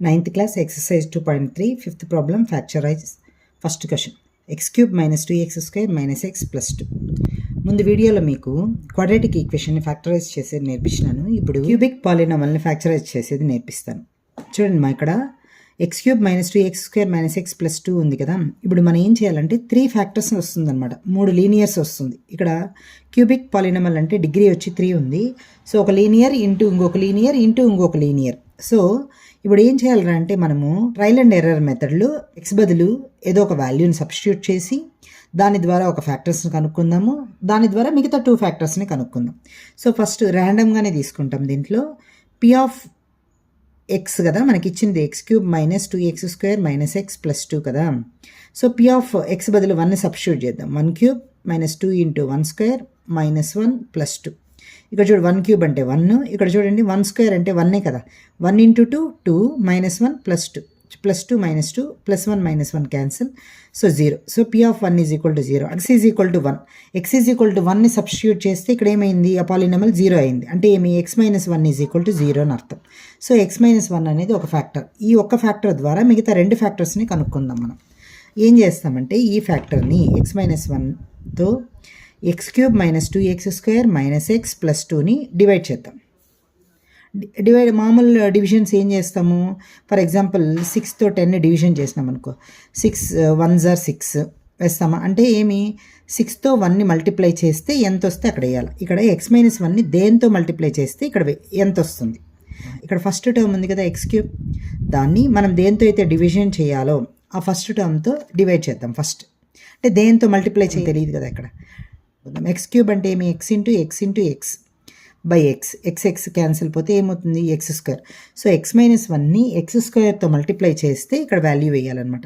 9th class exercise 2.3 fifth problem factorize first question x cube minus 2x square minus x plus 2. ముందు వీడియోలో మీకు quadratic ఈక్వేషన్ని factorise చేసేది నేర్పించినాను. ఇప్పుడు క్యూబిక్ పాలినామల్ని ఫ్యాక్టరైజ్ చేసేది నేర్పిస్తాను. చూడండి మా ఇక్కడ X cube minus 2x square minus x plus 2 ఉంది కదా. ఇప్పుడు మనం ఏం చేయాలంటే 3 ఫ్యాక్టర్స్ వస్తుందన్నమాట, 3 లీనియర్స్ వస్తుంది. ఇక్కడ క్యూబిక్ పాలినామల్ అంటే డిగ్రీ వచ్చి 3 ఉంది. సో ఒక లీనియర్ ఇంటూ ఇంకొక లీనియర్ ఇంటూ ఇంకొక లీనియర్. సో ఇప్పుడు ఏం చేయాలంటే అంటే మనము ట్రయల్ అండ్ ఎర్రర్ మెథడ్లో ఎక్స్ బదులు ఏదో ఒక వాల్యూని సబ్స్టిట్యూట్ చేసి దాని ద్వారా ఒక ఫ్యాక్టర్స్ని కనుక్కుందాము, దాని ద్వారా మిగతా 2 ఫ్యాక్టర్స్ని కనుక్కుందాం. సో ఫస్ట్ ర్యాండమ్గానే తీసుకుంటాం. దీంట్లో పి ఆఫ్ ఎక్స్ కదా మనకి ఇచ్చింది, X cube minus 2x square minus x plus 2 కదా. సో పి ఆఫ్ ఎక్స్ బదులు 1ని సబ్స్టిట్యూట్ చేద్దాం. 1 cube minus 2 into 1 square minus 1 plus 2. ఇక్కడ చూడు 1 క్యూబ్ అంటే 1, ఇక్కడ చూడండి 1 స్క్వేర్ అంటే 1 కదా. 1 into 2 2 minus 1 plus 2 plus 2 minus 2 plus 1 minus 1 cancel. So 0. So P of 1 is equal to 0. X is equal to 1. X is equal to 1ని substitute చేస్తే ఇక్కడ ఏమైంది, ఆ పాలినామల్ 0 అయింది. అంటే ఏమి, x minus 1 is equal to 0 అని అర్థం. సో ఎక్స్ మైనస్ 1 అనేది ఒక ఫ్యాక్టర్. ఈ ఒక్క ఫ్యాక్టర్ ద్వారా మిగతా 2 ఫ్యాక్టర్స్ని కనుక్కుందాం. మనం ఏం చేస్తామంటే ఈ ఫ్యాక్టర్ని ఎక్స్ మైనస్ 1తో x cube minus 2x square minus x plus 2ని డివైడ్ చేద్దాం. మామూలు డివిజన్స్ ఏం చేస్తాము, ఫర్ ఎగ్జాంపుల్ 6తో 10ని డివిజన్ చేసినాం అనుకో, 6 1s are 6 వేస్తామా. అంటే ఏమి, 6తో 1ని మల్టిప్లై చేస్తే ఎంత వస్తే అక్కడ వేయాలి. ఇక్కడ ఎక్స్ మైనస్ 1ని దేంతో మల్టిప్లై చేస్తే ఇక్కడ ఎంత వస్తుంది. ఇక్కడ ఫస్ట్ టర్మ్ ఉంది కదా ఎక్స్ క్యూబ్, దాన్ని మనం దేంతో అయితే డివిజన్ చేయాలో ఆ ఫస్ట్ టర్మ్తో డివైడ్ చేద్దాం. ఫస్ట్ అంటే దేంతో మల్టిప్లై తెలియదు కదా. ఇక్కడ ఎక్స్ క్యూబ్ అంటే ఏమి, X into X by X, X cancel పోతే ఏమవుతుంది, X square. So x minus 1ని ఎక్స్ స్క్వేర్తో మల్టిప్లై చేస్తే ఇక్కడ వాల్యూ వేయాలన్నమాట.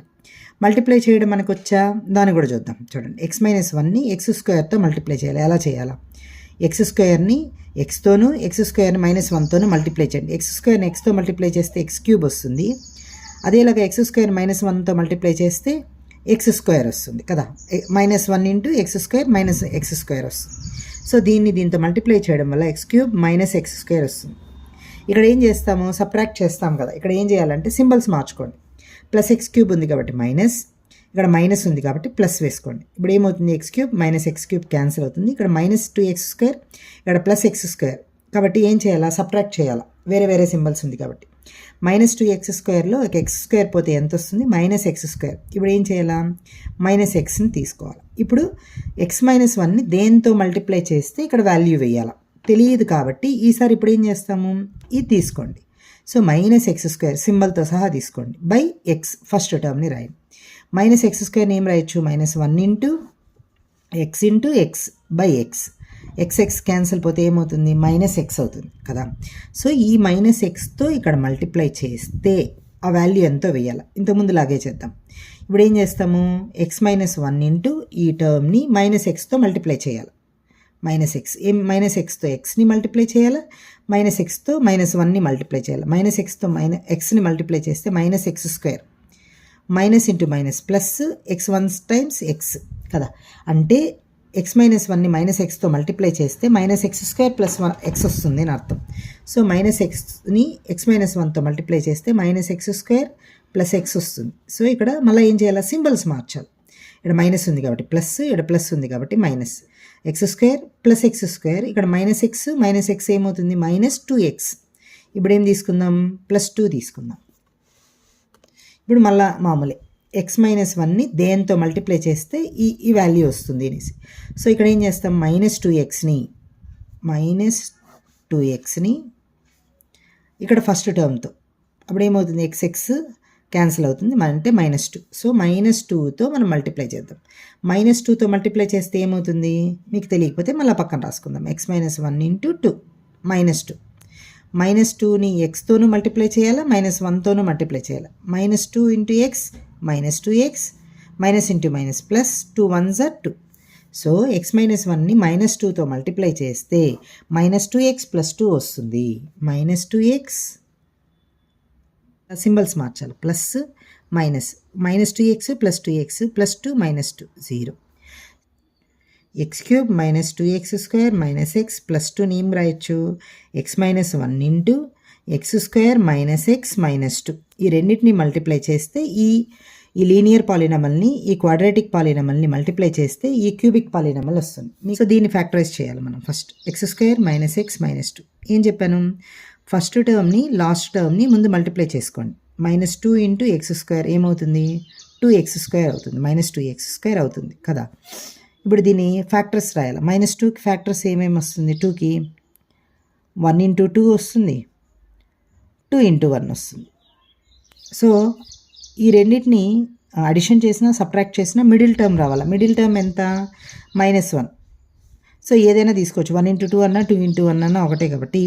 మల్టిప్లై చేయడం మనకు వచ్చా, దాన్ని కూడా చూద్దాం. చూడండి ఎక్స్ మైనస్ 1ని ఎక్స్ స్క్వేర్తో మల్టిప్లై చేయాలి. ఎలా చేయాలా, ఎక్స్ స్క్వేర్ని ఎక్స్తోను ఎక్స్ స్క్వేర్ని మైనస్ 1తోనూ మల్టిప్లై చేయండి. ఎక్స్ స్క్వేర్ని ఎక్స్తో మల్టిప్లై చేస్తే ఎక్స్ క్యూబ్ వస్తుంది. అదేలాగా ఎక్స్ స్క్వేర్ మైనస్ 1తో మల్టిప్లై చేస్తే ఎక్స్ స్క్వేర్ వస్తుంది కదా. Minus 1 into X square minus x square వస్తుంది. సో దీంతో మల్టిప్లై చేయడం వల్ల X cube minus x square వస్తుంది. ఇక్కడ ఏం చేస్తాము, సబ్ట్రాక్ట్ చేస్తాం కదా. ఇక్కడ ఏం చేయాలంటే సింబల్స్ మార్చుకోండి. ప్లస్ ఎక్స్ క్యూబ్ ఉంది కాబట్టి మైనస్, ఇక్కడ మైనస్ ఉంది కాబట్టి ప్లస్ వేసుకోండి. ఇప్పుడు ఏమవుతుంది, X cube minus x cube cancel అవుతుంది. ఇక్కడ మైనస్ 2x స్క్వేర్, ఇక్కడ ప్లస్ ఎక్స్ స్క్వేర్. కాబట్టి ఏం చేయాలా, సబ్ట్రాక్ట్ చేయాలా, వేరే వేరే సింబల్స్ ఉంది కాబట్టి. మైనస్ 2x స్క్వేర్లో ఒక ఎక్స్ స్క్వేర్ పోతే ఎంత వస్తుంది, మైనస్ ఎక్స్ స్క్వేర్. ఇప్పుడు ఏం చేయాలా, మైనస్ ఎక్స్ని తీసుకోవాలి. ఇప్పుడు ఎక్స్ మైనస్ 1ని దేంతో మల్టిప్లై చేస్తే ఇక్కడ వాల్యూ వేయాలా, తెలియదు కాబట్టి ఈసారి ఇప్పుడు ఏం చేస్తాము, ఇది తీసుకోండి. సో మైనస్ ఎక్స్ స్క్వేర్ సింబల్తో సహా తీసుకోండి బై ఎక్స్, ఫస్ట్ టర్మ్ని రాయండి. మైనస్ ఎక్స్ స్క్వేర్ని ఏం రాయొచ్చు, minus 1 into X by X. X cancel పోతే ఏమవుతుంది, మైనస్ ఎక్స్ అవుతుంది కదా. సో ఈ మైనస్ ఎక్స్తో ఇక్కడ మల్టిప్లై చేస్తే ఆ వాల్యూ ఎంతో వేయాలి. ఇంతకుముందు లాగే చేద్దాం. ఇప్పుడు ఏం చేస్తాము, ఎక్స్ మైనస్ 1 ఇంటూ ఈ టర్మ్ని మైనస్ ఎక్స్తో మల్టిప్లై చేయాలి. మైనస్ ఎక్స్తో ఎక్స్ని మల్టిప్లై చేయాలి, మైనస్ ఎక్స్తో మైనస్ 1ని మల్టిప్లై చేయాలి. మైనస్ ఎక్స్తో ఎక్స్ని మల్టిప్లై చేస్తే minus x square, minus into minus plus x 1 times x కదా. అంటే ఎక్స్ మైనస్ 1ని మైనస్ ఎక్స్తో మల్టిప్లై చేస్తే minus x square plus 1 x వస్తుంది అని అర్థం. సో మైనస్ ఎక్స్ని ఎక్స్ మైనస్ 1తో మల్టిప్లై చేస్తే minus x square plus x వస్తుంది. సో ఇక్కడ మళ్ళీ ఏం చేయాలి, సింబల్స్ మార్చాలి. ఇక్కడ మైనస్ ఉంది కాబట్టి ప్లస్, ఇక్కడ ప్లస్ ఉంది కాబట్టి minus x square plus x square. ఇక్కడ మైనస్ ఎక్స్ ఏమవుతుంది, మైనస్ 2x. ఇప్పుడు ఏం తీసుకుందాం, ప్లస్ 2 తీసుకుందాం. ఇప్పుడు మళ్ళీ మామూలే ఎక్స్ మైనస్ 1ని దేంతో మల్టిప్లై చేస్తే ఈ వాల్యూ వస్తుంది అనేసి. సో ఇక్కడ ఏం చేస్తాం, మైనస్ 2xని ఇక్కడ ఫస్ట్ టర్మ్తో, అప్పుడు ఏమవుతుంది, ఎక్స్ క్యాన్సిల్ అవుతుంది, అంటే మైనస్ 2. సో మైనస్ 2తో మనం మల్టిప్లై చేద్దాం. మైనస్ 2తో మల్టిప్లై చేస్తే ఏమవుతుంది, మీకు తెలియకపోతే మళ్ళీ పక్కన రాసుకుందాం. X minus 1 into 2 minus 2. Minus 2ని ఎక్స్తోనూ మల్టిప్లై చేయాలా, మైనస్ 1తోనూ మల్టిప్లై చేయాలి. Minus 2 into x minus 2x, minus into minus plus 2 1s are 2. So x minus 1ని మైనస్ 2తో మల్టిప్లై చేస్తే మైనస్ 2x ప్లస్ 2 వస్తుంది. మైనస్ 2x సింబల్స్ మార్చాలి, plus minus 2x plus 2 minus 2 0. X cube minus 2x square minus x plus 2ని ఏం రాయొచ్చు, X minus 1 into X square minus X minus 2 ఈ రెండింటిని మల్టిప్లై చేస్తే ఈ లీనియర్ పాలినామల్ని ఈ క్వాడ్రాటిక్ పాలినామల్ని మల్టిప్లై చేస్తే ఈ క్యూబిక్ పాలినామల్ వస్తుంది. సో దీన్ని ఫ్యాక్టరైజ్ చేయాలి మనం. First X square minus X minus 2 ఏం చెప్పాను, ఫస్ట్ టర్మ్ని లాస్ట్ టర్మ్ని ముందు మల్టిప్లై చేసుకోండి. -2 ఇంటూ ఎక్స్ స్క్వేర్ ఏమవుతుంది, 2x స్క్వేర్ అవుతుంది, -2x స్క్వేర్ అవుతుంది కదా. ఇప్పుడు దీన్ని ఫ్యాక్టర్స్ రాయాలి. -2కి ఫ్యాక్టర్స్ ఏమేమి వస్తుంది, 2కి 1 ఇంటూ 2 వస్తుంది, 2 ఇంటూ 1 వస్తుంది. సో ఈ రెండింటిని అడిషన్ చేసినా సబ్ట్రాక్ట్ చేసినా మిడిల్ టర్మ్ రావాలి. మిడిల్ టర్మ్ ఎంత, -1. సో ఏదైనా తీసుకోవచ్చు, 1 ఇంటూ 2 అన్నా 2 ఇంటూ 1 అన్నా ఒకటే కాబట్టి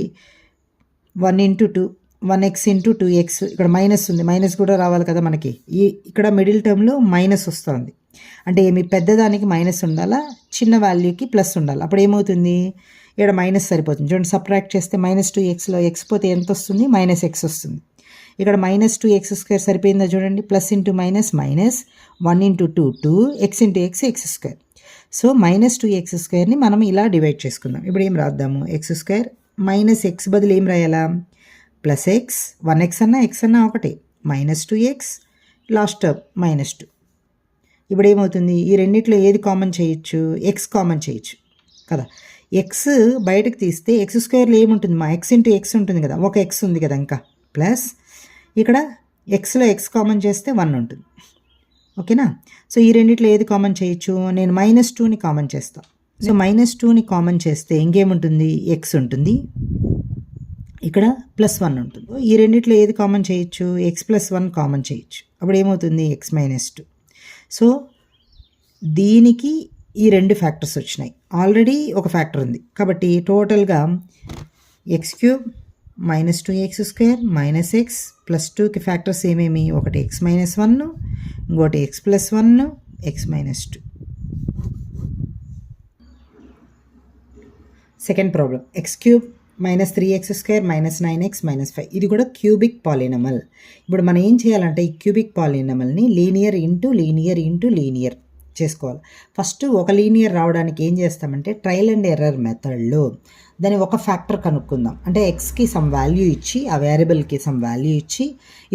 1 ఇంటూ 2 1x ఇంటూ 2x, ఇక్కడ మైనస్ ఉంది, మైనస్ కూడా రావాలి కదా మనకి. ఇక్కడ మిడిల్ టర్మ్లో మైనస్ వస్తుంది, అంటే ఏమి పెద్దదానికి మైనస్ ఉండాలా, చిన్న వాల్యూకి ప్లస్ ఉండాలి. అప్పుడు ఏమవుతుంది, ఇక్కడ మైనస్ సరిపోతుంది. చూడండి సబ్ట్రాక్ట్ చేస్తే -2xలో x పోతే ఎంత వస్తుంది, -x వస్తుంది. ఇక్కడ -2x స్క్వేర్ సరిపోయిందా చూడండి, plus into minus minus 1 into 2 2 x into x square. So -2x స్క్వేర్ని మనం ఇలా డివైడ్ చేసుకుందాం. ఇప్పుడు ఏం రాద్దాము, ఎక్స్ స్క్వేర్ మైనస్ ఎక్స్ బదులు ఏం రాయాలా, ప్లస్ ఎక్స్, 1x అన్నా x అన్నా ఒకటే, -2x లాస్ట్ టర్మ్ -2. ఇప్పుడు ఏమవుతుంది, ఈ రెండిట్లో ఏది కామన్ చేయొచ్చు, x కామన్ చేయొచ్చు కదా. x బయటకు తీస్తే ఎక్స్ స్క్వేర్లో ఏముంటుంది, మా x ఇంటూ x ఉంటుంది కదా, ఒక x ఉంది కదా ఇంకా, ప్లస్ ఇక్కడ xలో x కామన్ చేస్తే 1 ఉంటుంది. ఓకేనా. సో ఈ రెండిట్లో ఏది కామన్ చేయొచ్చు, నేను -2ని కామన్ చేస్తాను. సో -2ని కామన్ చేస్తే ఇంకేముంటుంది, x ఉంటుంది, ఇక్కడ +1 ఉంటుంది. ఈ రెండిట్లో ఏది కామన్ చేయొచ్చు, x+1 కామన్ చేయొచ్చు. అప్పుడు ఏమవుతుంది, x -2. సో దీనికి ఈ రెండు ఫ్యాక్టర్స్ వచ్చినాయి, ఆల్రెడీ ఒక ఫ్యాక్టర్ ఉంది కాబట్టి టోటల్గా x³ -2x స్క్వేర్ -x + 2కి ఫ్యాక్టర్స్ ఏమేమి, ఒకటి x-1, ఇంకోటి x+1, x-2. Second problem, x³ -3x square -9x -5 ఇది కూడా క్యూబిక్ పాలినామల్. ఇప్పుడు మనం ఏం చేయాలంటే ఈ క్యూబిక్ పాలినామల్ని linear into linear into linear చేసుకోవాలి. ఫస్ట్ ఒక లీనియర్ రావడానికి ఏం చేస్తామంటే ట్రయల్ అండ్ ఎర్రర్ మెథడ్లో దాని ఒక ఫ్యాక్టర్ కనుక్కుందాం. అంటే ఎక్స్కి సమ్ వాల్యూ ఇచ్చి ఆ వేరియబుల్కి సమ్ వాల్యూ ఇచ్చి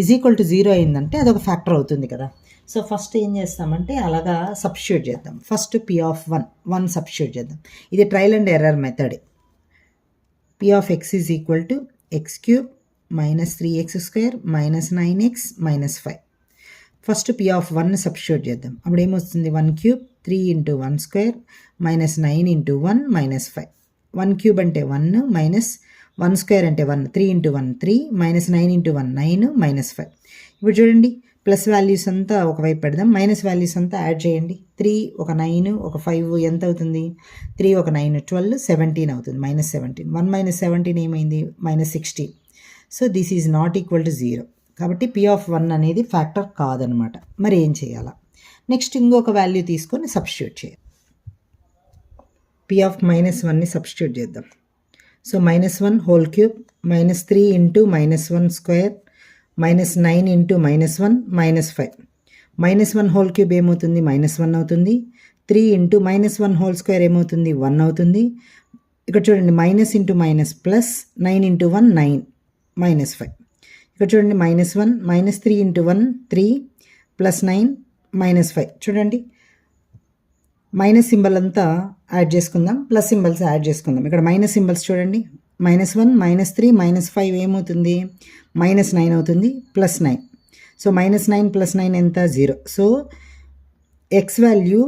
=0 అయిందంటే అదొక ఫ్యాక్టర్ అవుతుంది కదా. సో ఫస్ట్ ఏం చేస్తామంటే అలాగా సబ్స్టిట్యూట్ చేద్దాం. ఫస్ట్ P(1) సబ్స్టిట్యూట్ చేద్దాం. ఇది trial and error method. P(x) = x³ -3x square -9x -5. First P(1) substitute చేద్దాం. అప్పుడు ఏమొస్తుంది, 1³ 3 ఇంటూ 1 స్క్వేర్ -9 ఇంటూ 1 -5. 1³ అంటే 1 మైనస్ 1 స్క్వేర్ అంటే 1, 3 ఇంటూ 1 3 -9 ఇంటూ 1 9 -5. ఇప్పుడు చూడండి ప్లస్ వాల్యూస్ అంతా ఒకవైపు పెడదాం, మైనస్ వాల్యూస్ అంతా యాడ్ చేయండి. 3 ఒక 9 ఒక 5 ఎంత అవుతుంది, 3 ఒక 9 12 17 అవుతుంది, -17. 1 - 17 ఏమైంది, -16. So this is not equal to 0. కాబట్టి P(1) అనేది ఫ్యాక్టర్ కాదనమాట. మరి ఏం చేయాలా, నెక్స్ట్ ఇంకొక వాల్యూ తీసుకొని సబ్స్టిట్యూట్ చేయాలి. P(-1)ని సబ్స్టిట్యూట్ చేద్దాం. So -1 whole cube -3 into -1 square -9 into -1 -5. -1 whole cube ఏమవుతుంది, -1 అవుతుంది. 3 ఇంటూ -1 హోల్ స్క్వేర్ ఏమవుతుంది, 1 అవుతుంది. ఇక్కడ చూడండి minus into minus plus 9 into 1 9 -5. ఇక్కడ చూడండి -1 -3 ఇంటూ 1 3 +9 -5. చూడండి మైనస్ సింబల్ అంతా యాడ్ చేసుకుందాం, ప్లస్ సింబల్స్ యాడ్ చేసుకుందాం. ఇక్కడ మైనస్ సింబల్స్ చూడండి, -1 -3 -5 ఏమవుతుంది, -9 అవుతుంది, +9. సో -9 + 9 ఎంత, 0. సో ఎక్స్ వాల్యూ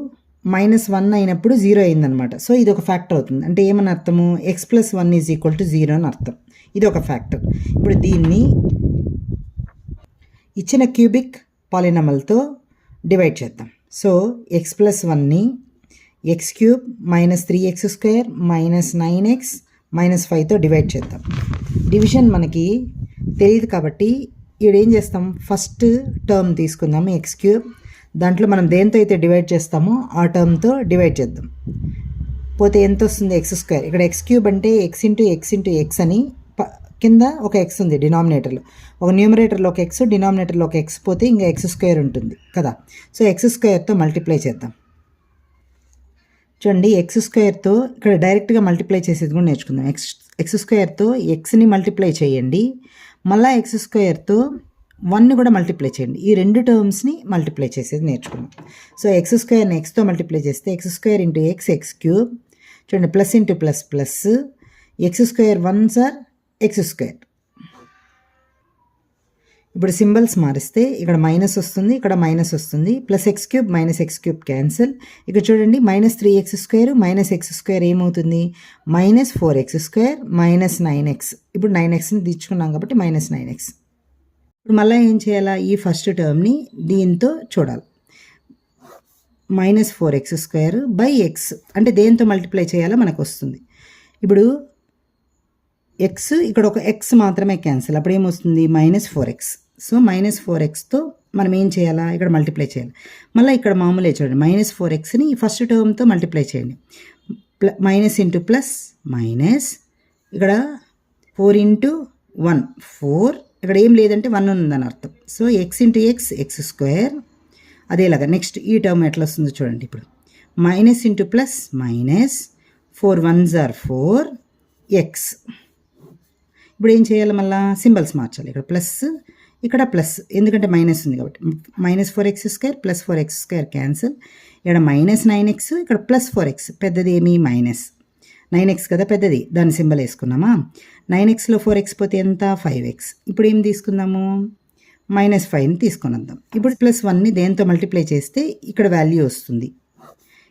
-1 అయినప్పుడు 0 అయిందనమాట. సో ఇది ఒక ఫ్యాక్టర్ అవుతుంది. అంటే ఏమని అర్థము, x+1 = 0 అని అర్థం. ఇది ఒక ఫ్యాక్టర్. ఇప్పుడు దీన్ని ఇచ్చిన క్యూబిక్ పాలినామల్తో డివైడ్ చేద్దాం. సో x+1ని x³ -3x స్క్వేర్ -9x -5తో డివైడ్ చేద్దాం. డివిజన్ మనకి తెలియదు కాబట్టి ఇక్కడ ఏం చేస్తాం, ఫస్ట్ టర్మ్ తీసుకుందాము x³, దాంట్లో మనం దేంతో అయితే డివైడ్ చేస్తామో ఆ టర్మ్తో డివైడ్ చేద్దాం. పోతే ఎంత వస్తుంది, x². ఇక్కడ x³ అంటే x into x into x అని కింద ఒక x ఉంది డినామినేటర్లో, ఒక న్యూమరేటర్లో ఒక x డినామినేటర్లో ఒక x పోతే ఇంకా x² ఉంటుంది కదా. సో x² మల్టిప్లై చేద్దాం. చూడండి ఎక్స్ స్క్వేర్తో ఇక్కడ డైరెక్ట్గా మల్టిప్లై చేసేది కూడా నేర్చుకుందాం. ఎక్స్ స్క్వేర్తో ఎక్స్ని మల్టిప్లై చేయండి, మళ్ళీ ఎక్స్ స్క్వేర్తో 1ని కూడా మల్టిప్లై చేయండి. ఈ రెండు టర్మ్స్ని మల్టిప్లై చేసేది నేర్చుకున్నాం. సో ఎక్స్ స్క్వేర్ని ఎక్స్తో మల్టిప్లై చేస్తే x square into x, x cube. చూడండి plus into plus plus, x square 1 సార్ ఎక్స్ స్క్వేర్. ఇప్పుడు సింబల్స్ మారిస్తే ఇక్కడ మైనస్ వస్తుంది, ఇక్కడ మైనస్ వస్తుంది. Plus x cube minus x cube cancel. ఇక్కడ చూడండి minus 3x square minus x square ఏమవుతుంది, minus 4x square minus 9x. ఇప్పుడు 9xని తీర్చుకున్నాం కాబట్టి మైనస్ 9x. ఇప్పుడు మళ్ళీ ఏం చేయాలా, ఈ ఫస్ట్ టర్మ్ని దీంతో చూడాలి. Minus 4x square by X అంటే దేంతో మల్టిప్లై చేయాలో మనకు వస్తుంది. ఇప్పుడు ఎక్స్ ఇక్కడ ఒక ఎక్స్ మాత్రమే క్యాన్సిల్, అప్పుడు ఏమొస్తుంది మైనస్ 4x. సో మైనస్ 4xతో మనం ఏం చేయాలా, ఇక్కడ మల్టిప్లై చేయాలి. మళ్ళీ ఇక్కడ మామూలే చూడండి, మైనస్ 4xని ఫస్ట్ టర్మ్తో మల్టిప్లై చేయండి. మైనస్ ఇంటూ ప్లస్ మైనస్, ఇక్కడ 4 ఇంటూ 1 4, ఇక్కడ ఏం లేదంటే 1 ఉందని అర్థం. So x into x x square. అదేలాగా నెక్స్ట్ ఈ టర్మ్ ఎట్లా వస్తుందో చూడండి. ఇప్పుడు minus into plus minus 4 1s are 4x. ఇప్పుడు ఏం చేయాలి, మళ్ళీ సింబల్స్ మార్చాలి. ఇక్కడ ప్లస్ ఇక్కడ ప్లస్, ఎందుకంటే మైనస్ ఉంది కాబట్టి. Minus 4x square plus 4x square cancel. ఇక్కడ మైనస్ 9x, ఇక్కడ ప్లస్ 4x. పెద్దది ఏమి మైనస్ 9x కదా పెద్దది, దాని సింబల్ వేసుకున్నామా. 9xలో 4x పోతే ఎంత 5x. ఇప్పుడు ఏం తీసుకుందాము, మైనస్ 5ని తీసుకొని వద్దాం. ఇప్పుడు ప్లస్ 1ని దేంతో మల్టిప్లై చేస్తే ఇక్కడ వాల్యూ వస్తుంది.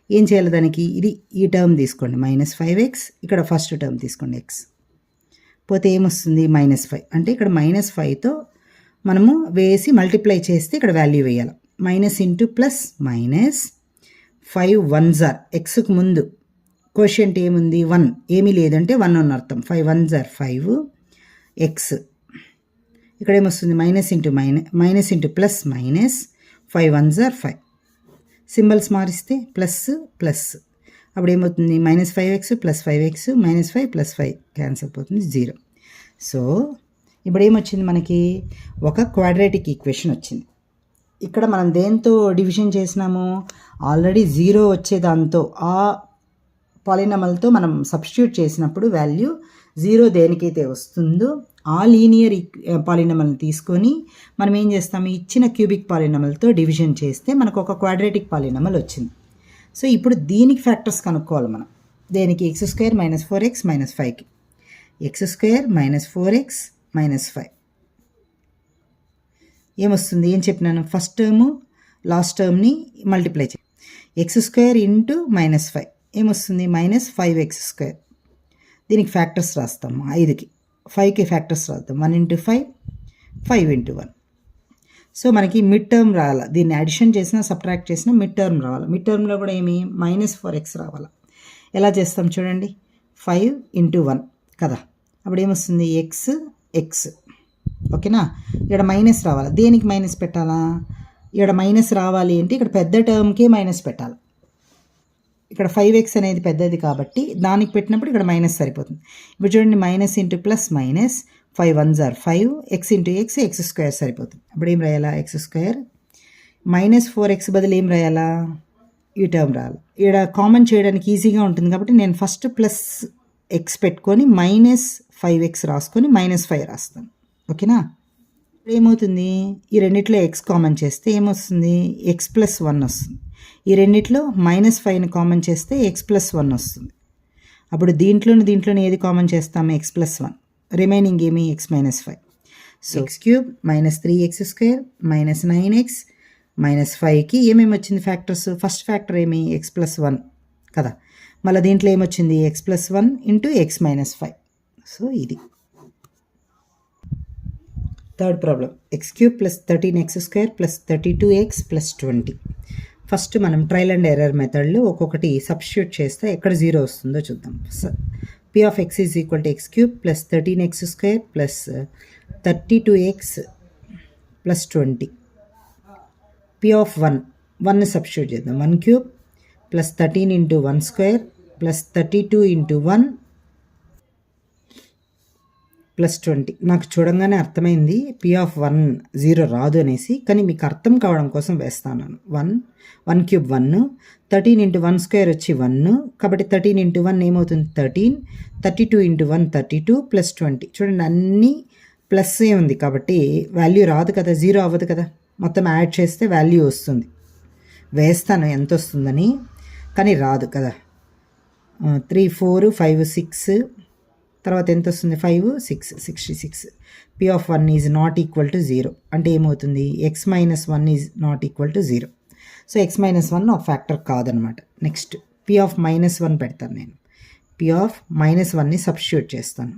ఏం చేయాలి దానికి, ఇది ఈ టర్మ్ తీసుకోండి మైనస్ 5x, ఇక్కడ ఫస్ట్ టర్మ్ తీసుకోండి x. పోతే ఏమొస్తుంది మైనస్ 5. అంటే ఇక్కడ మైనస్ 5తో మనము వేసి మల్టిప్లై చేస్తే ఇక్కడ వాల్యూ వేయాలి. Minus into plus minus 5 1s are, ఎక్స్కి ముందు కోషియంట్ ఏముంది 1, ఏమీ లేదంటే 1 అని అర్థం. 5 1s are 5x. ఇక్కడ ఏమొస్తుంది minus into plus minus 5 1s are 5. Symbols మారిస్తే ప్లస్ ప్లస్, అప్పుడు ఏమవుతుంది minus 5x plus 5x minus 5 plus 5 cancel అయిపోతుంది 0. సో ఇప్పుడు ఏమొచ్చింది మనకి, ఒక క్వాడ్రాటిక్ ఈక్వేషన్ వచ్చింది. ఇక్కడ మనం దేంతో డివిజన్ చేసినాము, ఆల్రెడీ 0 వచ్చేదాంతో ఆ పాలినామల్తో మనం సబ్స్టిట్యూట్ చేసినప్పుడు వాల్యూ 0 దేనికైతే వస్తుందో ఆ లీనియర్ పాలినామల్ని తీసుకొని మనం ఏం చేస్తాము, ఇచ్చిన క్యూబిక్ పాలినామల్తో డివిజన్ చేస్తే మనకు ఒక క్వాడ్రాటిక్ పాలినామల్ వచ్చింది. సో ఇప్పుడు దీనికి ఫ్యాక్టర్స్ కనుక్కోవాలి మనం. దేనికి, x square minus 4x minus 5కి. X square minus 4x minus 5 ఏమొస్తుంది, ఏం చెప్పినాను, ఫస్ట్ టర్ము లాస్ట్ టర్మ్ని మల్టిప్లై చేయి. ఎక్స్ స్క్వేర్ ఇంటూ మైనస్ 5 ఏమొస్తుంది మైనస్ 5x స్క్వేర్. దీనికి ఫ్యాక్టర్స్ రాస్తాము 5కి, 5కి ఫ్యాక్టర్స్ రాద్దాం. 1 ఇంటూ 5 5 ఇంటూ 1. సో మనకి మిడ్ టర్మ్ రావాలి, దీన్ని అడిషన్ చేసినా సబ్ట్రాక్ట్ చేసినా మిడ్ టర్మ్ రావాలి. మిడ్ టర్మ్లో కూడా ఏమి మైనస్ 4x రావాలి. ఎలా చేస్తాం చూడండి, 5 ఇంటూ 1 కదా, అప్పుడు ఏమొస్తుంది ఎక్స్ ఎక్స్. ఓకేనా, ఇక్కడ మైనస్ రావాలి. దేనికి మైనస్ పెట్టాలా, ఇక్కడ మైనస్ రావాలి అంటే ఇక్కడ పెద్ద టర్మ్కే మైనస్ పెట్టాలి. ఇక్కడ 5x అనేది పెద్దది కాబట్టి దానికి పెట్టినప్పుడు ఇక్కడ మైనస్ సరిపోతుంది. ఇప్పుడు చూడండి minus into plus minus 5 1s are 5, X into x x square సరిపోతుంది. అప్పుడు ఏం రాయాలా, ఎక్స్ స్క్వేర్ మైనస్ 4x బదులు ఏం రాయాలా, ఈ టర్మ్ రాయాలి. ఇక్కడ కామన్ చేయడానికి ఈజీగా ఉంటుంది కాబట్టి నేను ఫస్ట్ ప్లస్ ఎక్స్ పెట్టుకొని మైనస్ 5x రాసుకొని మైనస్ 5 రాస్తాను. ఓకేనా, ఇప్పుడు ఏమవుతుంది, ఈ రెండిట్లో ఎక్స్ కామన్ చేస్తే ఏమొస్తుంది, ఎక్స్ ప్లస్ 1 వస్తుంది. ఈ రెండిట్లో మైనస్ 5ని కామన్ చేస్తే ఎక్స్ ప్లస్ 1 వస్తుంది. అప్పుడు దీంట్లోని ఏది కామన్ చేస్తాము, ఎక్స్ ప్లస్ 1, రిమైనింగ్ ఏమి x minus 5. So x cube minus 3x square minus 9x minus 5కి ఏమేమి వచ్చింది ఫ్యాక్టర్స్, ఫస్ట్ ఫ్యాక్టర్ ఏమి ఎక్స్ ప్లస్ 1 కదా, మళ్ళీ దీంట్లో ఏమొచ్చింది x plus 1 into x minus 5. So ఇది third problem, x cube plus 13x square plus 32x plus 20. First మనం ట్రయల్ అండ్ ఎర్రర్ మెథడ్లో ఒక్కొక్కటి సబ్స్టిట్యూట్ చేస్తే ఎక్కడ 0 వస్తుందో చూద్దాం. p of x is equal to X cube plus 13x square plus 32x plus 20. p of 1 substitute చేద్దాం. 1 cube plus 13 into 1 square plus 32 into 1 +20 నాకు చూడంగానే అర్థమైంది P(1) 0 రాదు అనేసి, కానీ మీకు అర్థం కావడం కోసం వేస్తాను. 1 క్యూబ్ 1, 13 ఇంటూ 1 స్క్వేర్ వచ్చి 1, కాబట్టి 13 ఇంటూ 1 ఏమవుతుంది 13, 32 ఇంటూ 1 32 +20. చూడండి అన్నీ ప్లస్సే ఉంది కాబట్టి వాల్యూ రాదు కదా, 0 అవ్వదు కదా, మొత్తం యాడ్ చేస్తే వాల్యూ వస్తుంది. వేస్తాను ఎంత వస్తుందని, కానీ రాదు కదా. 3 4 5 6 తర్వాత ఎంత వస్తుంది 5 6 66. P(1) is not equal to 0 అంటే ఏమవుతుంది x-1 is not equal to 0. So x-1 ఒక ఫ్యాక్టర్ కాదనమాట. నెక్స్ట్ P(-1) పెడతాను నేను. P(-1)ని సబ్స్టిట్యూట్ చేస్తాను.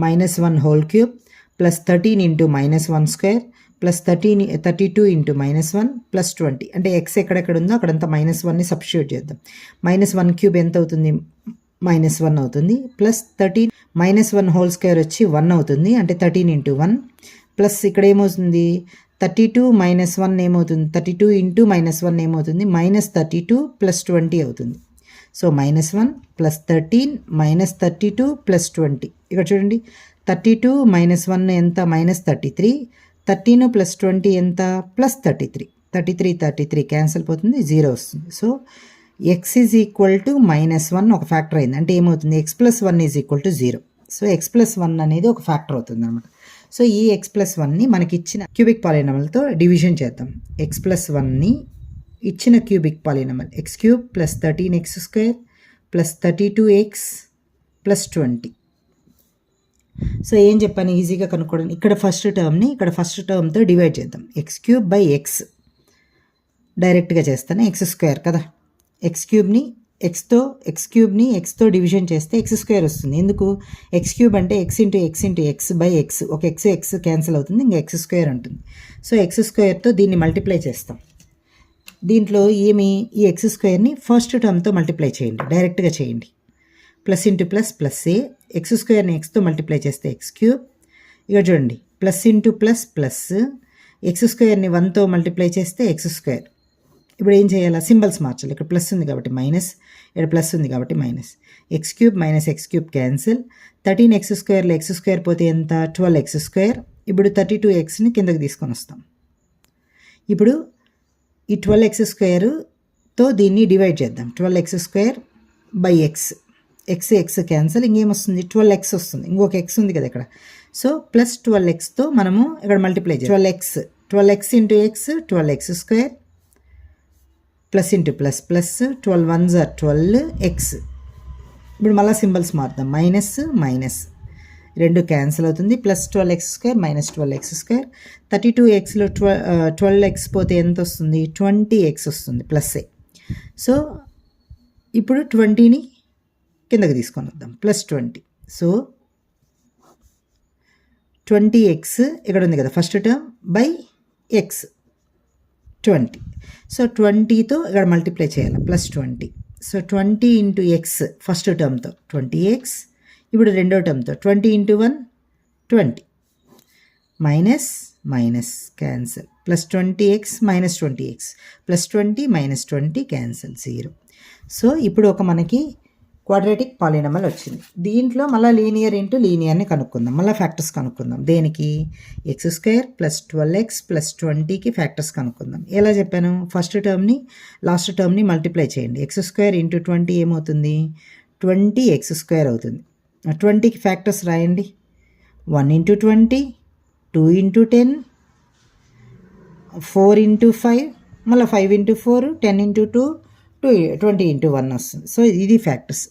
-1 whole cube plus 13 into -1 square plus 32 into -1 +20 అంటే ఎక్స్ ఎక్కడెక్కడ ఉందో అక్కడంతా -1ని సబ్స్టిట్యూట్ చేద్దాం. -1 క్యూబ్ ఎంత అవుతుంది -1 అవుతుంది, ప్లస్ 13 -1 హోల్ స్క్వేర్ వచ్చి 1 అవుతుంది, అంటే 13 ఇంటూ 1 ప్లస్ ఇక్కడ ఏమవుతుంది 32 - 1 ఏమవుతుంది 32 ఇంటూ -1 ఏమవుతుంది -32 +20 అవుతుంది. So -1 plus 13 -32 +20. ఇక్కడ చూడండి 32 - 1 ఎంత -33, 13 + 20 ఎంత +33, 33 క్యాన్సిల్ పోతుంది, 0 వస్తుంది. So x is equal to -1 ఒక ఫ్యాక్టర్ అయింది, అంటే ఏమవుతుంది x+1 is equal to 0. So x+1 అనేది ఒక ఫ్యాక్టర్ అవుతుంది అనమాట. సో ఈ x+1ని మనకి ఇచ్చిన క్యూబిక్ పాలినామల్తో డివిజన్ చేద్దాం. x+1ని ఇచ్చిన cubic polynomial x³ + 13x² + 32x + 20. So ఏం చెప్పాను ఈజీగా కనుక్కోవడం, ఇక్కడ ఫస్ట్ టర్మ్తో డివైడ్ చేద్దాం. x³ x డైరెక్ట్గా చేస్తాను, x² కదా, x³ ని xతో డివిజన్ చేస్తే x² వస్తుంది. ఎందుకు x³ అంటే x ఇంటూ x ఒక x క్యాన్సిల్ అవుతుంది, ఇంకా x² ఉంటుంది. సో x²తో దీన్ని మల్టిప్లై చేస్తాం. దీంట్లో ఈ x²ని ఫస్ట్ టర్మ్తో మల్టిప్లై చేయండి, డైరెక్ట్గా చేయండి. ప్లస్ ఇంటూ ప్లస్ ప్లస్ x²ని xతో మల్టిప్లై చేస్తే x³. ఇక్కడ చూడండి ప్లస్ ఇంటూ ప్లస్ ప్లస్ x²ని 1తో మల్టిప్లై చేస్తే x². ఇప్పుడు ఏం చేయాలి, సింబల్స్ మార్చాలి. ఇక్కడ ప్లస్ ఉంది కాబట్టి మైనస్, ఇక్కడ ప్లస్ ఉంది కాబట్టి minus. x³ - x³ cancel, 13x²లో x² పోతే ఎంత 12x². ఇప్పుడు 32xని కిందకి తీసుకొని వస్తాం. ఇప్పుడు ఈ 12x²తో దీన్ని డివైడ్ చేద్దాం. 12x² x క్యాన్సిల్, ఇంకేమొస్తుంది 12x వస్తుంది, ఇంకొక x ఉంది కదా ఇక్కడ. సో ప్లస్ 12xతో మనము ఇక్కడ మల్టిప్లై చేయాలి. 12x into x 12x² plus into plus plus 12 1s are 12x. ఇప్పుడు మళ్ళీ సింబల్స్ మారుద్దాం, మైనస్ రెండు క్యాన్సిల్ అవుతుంది, ప్లస్ 12x² - 12x². 32xలో 12x పోతే ఎంత వస్తుంది 20x వస్తుంది, ప్లస్ఏ. సో ఇప్పుడు 20ని కిందకి తీసుకొని వద్దాం, +20. సో 20x ఇక్కడ ఉంది కదా first term by x 20. So 20తో ఇక్కడ మల్టిప్లై చేయాలి, +20. సో 20 ఇంటూ x ఫస్ట్ టర్మ్తో 20x, ఇప్పుడు రెండో టర్మ్తో 20 into 1 20 minus cancel, +20x - 20x +20 - 20 cancel 0. So ఇప్పుడు ఒక మనకి క్వాడ్రాటిక్ పాలినామల్ వచ్చింది. దీంట్లో మళ్ళీ లీనియర్ ఇంటూ లీనియర్ని కనుక్కుందాం, మళ్ళీ ఫ్యాక్టర్స్ కనుక్కుందాం. దేనికి x² + 12x + 20కి ఫ్యాక్టర్స్ కనుక్కుందాం. ఎలా చెప్పాను, ఫస్ట్ టర్మ్ని లాస్ట్ టర్మ్ని మల్టిప్లై చేయండి. x² ఇంటూ 20 ఏమవుతుంది 20x² అవుతుంది. 20కి ఫ్యాక్టర్స్ రాయండి, 1 ఇంటూ 20, 2 ఇంటూ 10, 4 ఇంటూ 5, మళ్ళీ 5 ఇంటూ 4, 10 ఇంటూ 2, 20 ఇంటూ 1 వస్తుంది. సో ఇది ఫ్యాక్టర్స్.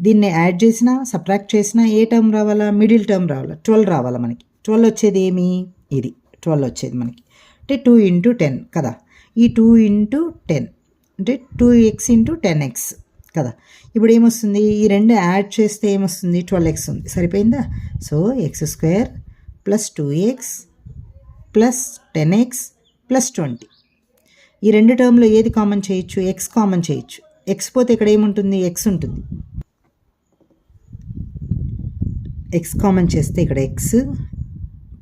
దీన్ని యాడ్ చేసినా సబ్ట్రాక్ట్ చేసినా ఏ టర్మ్ రావాలా, మిడిల్ టర్మ్ రావాలా, 12 రావాలా మనకి. 12 వచ్చేది ఏమి, ఇది 12 వచ్చేది మనకి, అంటే 2 ఇంటూ 10 కదా. ఈ 2 ఇంటూ 10 అంటే 2x ఇంటూ 10x కదా. ఇప్పుడు ఏమొస్తుంది, ఈ రెండు యాడ్ చేస్తే ఏమొస్తుంది 12x ఉంది, సరిపోయిందా. So x² + 2x + 10x + 20. ఈ రెండు టర్మ్లో ఏది కామన్ చేయొచ్చు, x కామన్ చేయొచ్చు. x పోతే ఇక్కడ ఏముంటుంది x ఉంటుంది, x కామన్ చేస్తే ఇక్కడ x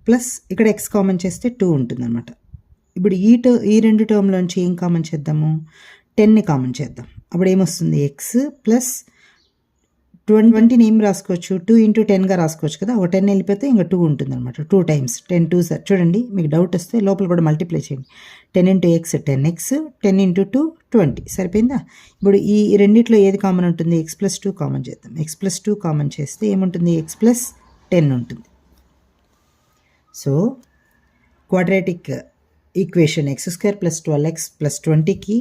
ప్లస్ ఇక్కడ x కామన్ చేస్తే 2 ఉంటుంది అనమాట. ఇప్పుడు ఈ రెండు టర్మ్లోంచి ఏం కామన్ చేద్దాము, 10ని కామన్ చేద్దాం. అప్పుడు ఏమొస్తుంది ఎక్స్ ప్లస్ 20ని ఏం రాసుకోవచ్చు 2 ఇంటూ 10గా రాసుకోవచ్చు కదా. ఒక 10 వెళ్ళిపోతే ఇంకా 2 ఉంటుంది అనమాట. 2 టైమ్స్ 10 2 సార్ చూడండి, మీకు డౌట్ వస్తే లోపల కూడా మల్టిప్లై చేయండి. 10 ఇంటూ ఎక్స్ 10x, 10 ఇంటూ 2 20 సరిపోయిందా. ఇప్పుడు ఈ రెండిట్లో ఏది కామన్ ఉంటుంది, ఎక్స్ ప్లస్ 2 కామన్ చేద్దాం. ఎక్స్ ప్లస్ 2 కామన్ చేస్తే ఏముంటుంది, ఎక్స్ ప్లస్ 10 ఉంటుంది. So quadratic equation x square plus 12x plus 20కి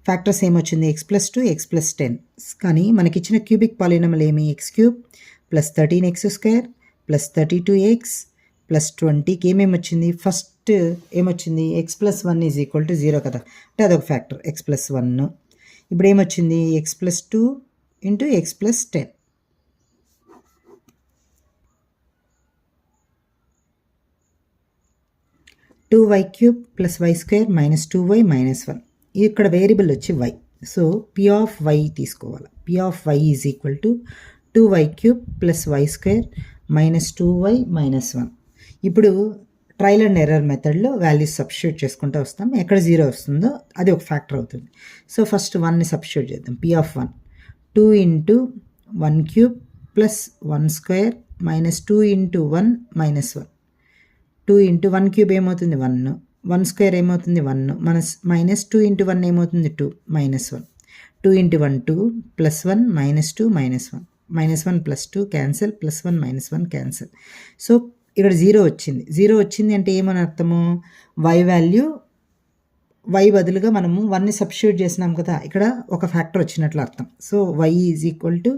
ఫ్యాక్టర్స్ ఏమొచ్చింది, ఎక్స్ ప్లస్ 2 ఎక్స్ ప్లస్ 10. కానీ మనకిచ్చిన క్యూబిక్ పాలినామిల్ ఏమి, x cube plus 13x square plus 32x plus 20కి ఏమేమి వచ్చింది, ఫస్ట్ ఏమొచ్చింది x plus 1 is equal to 0 కదా, అంటే అదొక ఫ్యాక్టర్ ఎక్స్ ప్లస్ 1. ఇప్పుడు ఏమొచ్చింది x plus 2 into x plus 10. Two y cube plus y square minus 2y minus 1. ఇక్కడ వేరియబుల్ వచ్చి y. So p of y తీసుకోవాలి. p of y is equal to 2y cube plus y square minus 2y minus 1. ఇప్పుడు trial and error మెథడ్లో values substitute చేసుకుంటూ వస్తాం. ఎక్కడ 0 వస్తుందో అది ఒక ఫ్యాక్టర్ అవుతుంది. సో ఫస్ట్ 1ని సబ్స్టిట్యూట్ చేద్దాం. p of 1 2 into 1 cube plus 1 square minus 2 into 1 minus 1. 2 into 1 cube ఏమవుతుంది 1, 1 స్క్వేర్ ఏమవుతుంది 1, మైనస్ 2 ఇంటూ 1 ఏమవుతుంది 2 minus 1. 2 into 1 2 plus 1 minus 2 minus 1 minus 1 plus 2 cancel, plus 1 minus 1 cancel. So ఇక్కడ 0 వచ్చింది. 0 వచ్చింది అంటే ఏమని అర్థము, y వాల్యూ y బదులుగా మనము 1ని సబ్స్టిట్యూట్ చేసినాం కదా, ఇక్కడ ఒక ఫ్యాక్టర్ వచ్చినట్లు అర్థం. So y is equal to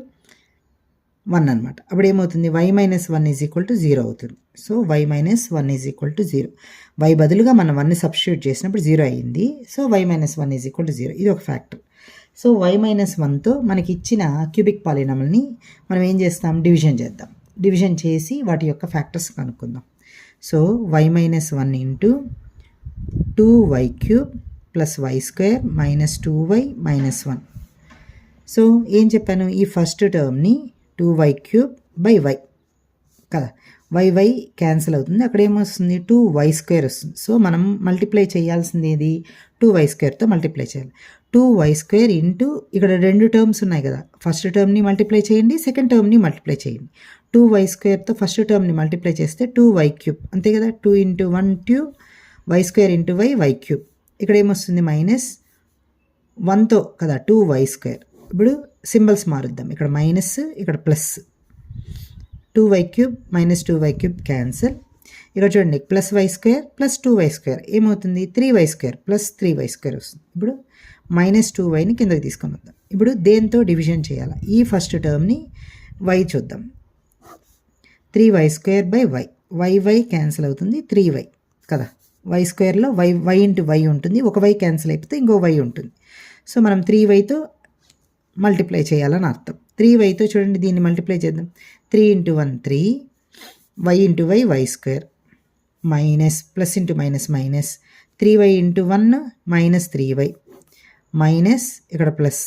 1 అనమాట. అప్పుడు ఏమవుతుంది y minus 1 is equal to 0 అవుతుంది. So y minus 1 is equal to 0. y బదులుగా మనం 1ని సబ్స్టిట్యూట్ చేసినప్పుడు 0 అయ్యింది. So y minus 1 is equal to 0. ఇది ఒక ఫ్యాక్టర్. సో y మైనస్ 1తో మనకి ఇచ్చిన క్యూబిక్ పాలినామిల్ని మనం ఏం చేస్తాం, డివిజన్ చేద్దాం. డివిజన్ చేసి వాటి యొక్క ఫ్యాక్టర్స్ కనుక్కుందాం. So y minus 1 into 2y cube plus y square minus 2y minus 1. So ఏం చెప్పాను, ఈ ఫస్ట్ టర్మ్ని 2y క్యూబ్ బై y కదా, y క్యాన్సిల్ అవుతుంది. అక్కడ ఏమొస్తుంది 2y స్క్వేర్ వస్తుంది. సో మనం మల్టిప్లై చేయాల్సింది ఏది, 2y స్క్వేర్తో మల్టిప్లై చేయాలి. 2y స్క్వేర్ ఇంటూ ఇక్కడ 2 టర్మ్స్ ఉన్నాయి కదా, ఫస్ట్ టర్మ్ని మల్టిప్లై చేయండి, సెకండ్ టర్మ్ని మల్టిప్లై చేయండి. 2y స్క్వేర్తో ఫస్ట్ టర్మ్ని మల్టిప్లై చేస్తే 2y క్యూబ్ అంతే కదా, 2 into 1 2 y square into y cube. ఇక్కడ ఏమొస్తుంది మైనస్ 1తో కదా 2y స్క్వేర్. ఇప్పుడు సింబల్స్ మారుద్దాం, ఇక్కడ మైనస్ ఇక్కడ plus. 2y cube minus 2y cube cancel. ఇక్కడ చూడండి plus y square plus 2y square ఏమవుతుంది 3y square plus 3y square వస్తుంది. ఇప్పుడు మైనస్ 2yని కిందకి తీసుకొని వద్దాం. ఇప్పుడు దేంతో డివిజన్ చేయాలి, ఈ ఫస్ట్ టర్మ్ని y చూద్దాం. 3y square by y cancel అవుతుంది 3y కదా, y స్క్వేర్లో y ఇంటూ y ఉంటుంది, ఒక y క్యాన్సిల్ అయిపోతే ఇంకో y ఉంటుంది. సో మనం 3yతో మల్టిప్లై చేయాలని అర్థం. 3yతో చూడండి దీన్ని మల్టిప్లై చేద్దాం. 3 into 1 3 y into y square minus plus into minus minus 3y into 1 minus 3y minus ఇక్కడ plus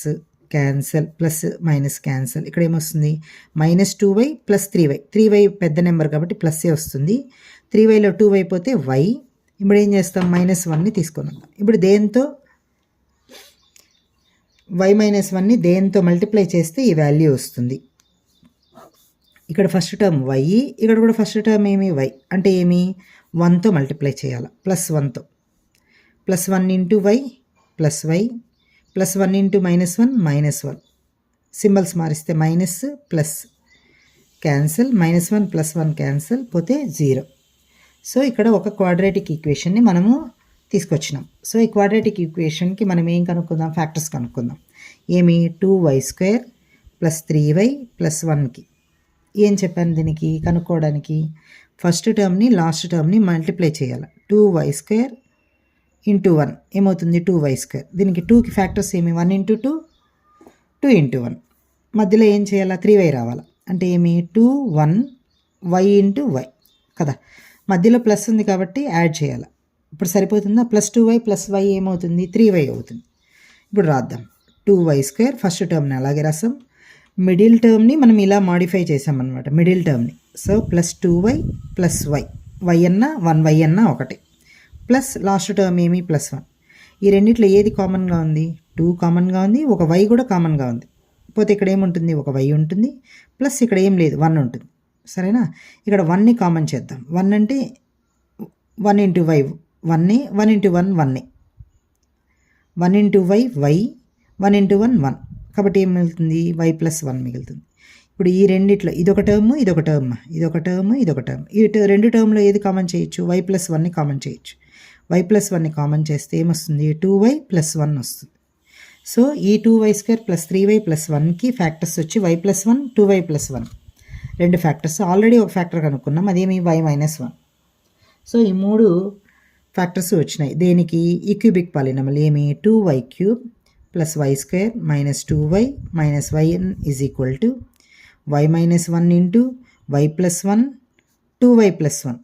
cancel, plus minus cancel. ఇక్కడ ఏమొస్తుంది మైనస్ 2y ప్లస్ 3y పెద్ద నెంబర్ కాబట్టి ప్లస్సే వస్తుంది. 3yలో 2y పోతే y. ఇప్పుడు ఏం చేస్తాం మైనస్ 1ని తీసుకొని వద్దాం. ఇప్పుడు దేంతో y మైనస్ 1ని దేంతో మల్టిప్లై చేస్తే ఈ వాల్యూ వస్తుంది. ఇక్కడ ఫస్ట్ టర్మ్ y, ఇక్కడ కూడా ఫస్ట్ టర్మ్ ఏమి y అంటే ఏమి 1తో మల్టిప్లై చేయాలి, ప్లస్ 1తో. Plus 1 into y plus y plus 1 into minus 1 minus 1. Symbols మారిస్తే minus plus cancel, minus 1 plus 1 cancel పోతే 0. సో ఇక్కడ ఒక క్వాడ్రాటిక్ ఈక్వేషన్ని మనము తీసుకొచ్చినాం. సో ఈ క్వాడ్రాటిక్ ఈక్వేషన్కి మనం ఏం కనుక్కుందాం, ఫ్యాక్టర్స్ కనుక్కుందాం. ఏమి 2y square plus 3y plus 1కి ఏం చెప్పాను దీనికి కనుక్కోవడానికి, ఫస్ట్ టర్మ్ని లాస్ట్ టర్మ్ని మల్టిప్లై చేయాలి. 2y స్క్వేర్ ఇంటూ 1 ఏమవుతుంది 2y స్క్వేర్. దీనికి 2కి ఫ్యాక్టర్స్ ఏమి 1 ఇంటూ 2 2 ఇంటూ 1. మధ్యలో ఏం చేయాలా 3y రావాలి, అంటే ఏమి 2 1 y ఇంటూ y కదా, మధ్యలో ప్లస్ ఉంది కాబట్టి యాడ్ చేయాలి. ఇప్పుడు సరిపోతుందా, ప్లస్ 2y ప్లస్ y ఏమవుతుంది 3y అవుతుంది. ఇప్పుడు రాద్దాం 2y స్క్వేర్ ఫస్ట్ టర్మ్ని అలాగే రాసాం, మిడిల్ టర్మ్ని మనం ఇలా మాడిఫై చేసామన్నమాట మిడిల్ టర్మ్ని. So plus 2y plus y అన్నా 1y అన్నా ఒకటి, ప్లస్ లాస్ట్ టర్మ్ ఏమి ప్లస్ 1. ఈ రెండిట్లో ఏది కామన్గా ఉంది? 2 కామన్గా ఉంది, ఒక y కూడా కామన్గా ఉంది. పోతే ఇక్కడ ఏముంటుంది? ఒక y ఉంటుంది, ప్లస్ ఇక్కడ ఏం లేదు 1 ఉంటుంది. సరేనా? ఇక్కడ 1ని కామన్ చేద్దాం. 1 అంటే 1 into y 1, 1 into 1 1, 1 into y y, 1 into 1 1. కాబట్టి ఏం మిగులుతుంది? y ప్లస్ 1 మిగులుతుంది. ఇప్పుడు ఈ రెండిట్లో ఇదొక టర్మ్, ఇదొక టర్మ్, ఇదొక టర్మ్, ఇదొక టర్మ్. ఈ రెండు టర్మ్లో ఏది కామన్ చేయొచ్చు? y ప్లస్ 1ని కామన్ చేయొచ్చు. y ప్లస్ 1ని కామన్ చేస్తే ఏమొస్తుంది? 2y ప్లస్ 1 వస్తుంది. సో ఈ 2y² ప్లస్ 3y ప్లస్ 1కి ఫ్యాక్టర్స్ వచ్చి y ప్లస్ 1, 2y ప్లస్ 1. రెండు ఫ్యాక్టర్స్. ఆల్రెడీ ఒక ఫ్యాక్టర్ కనుక్కున్నాం, అదేమి? y minus 1. సో ఈ 3 ఫ్యాక్టర్స్ వచ్చినాయి. దేనికి? ఈ క్యూబిక్ పాలినామిల్ ఏమి? 2y³ plus y² minus 2y minus yn is equal to y minus 1 into y plus 1, 2y plus 1.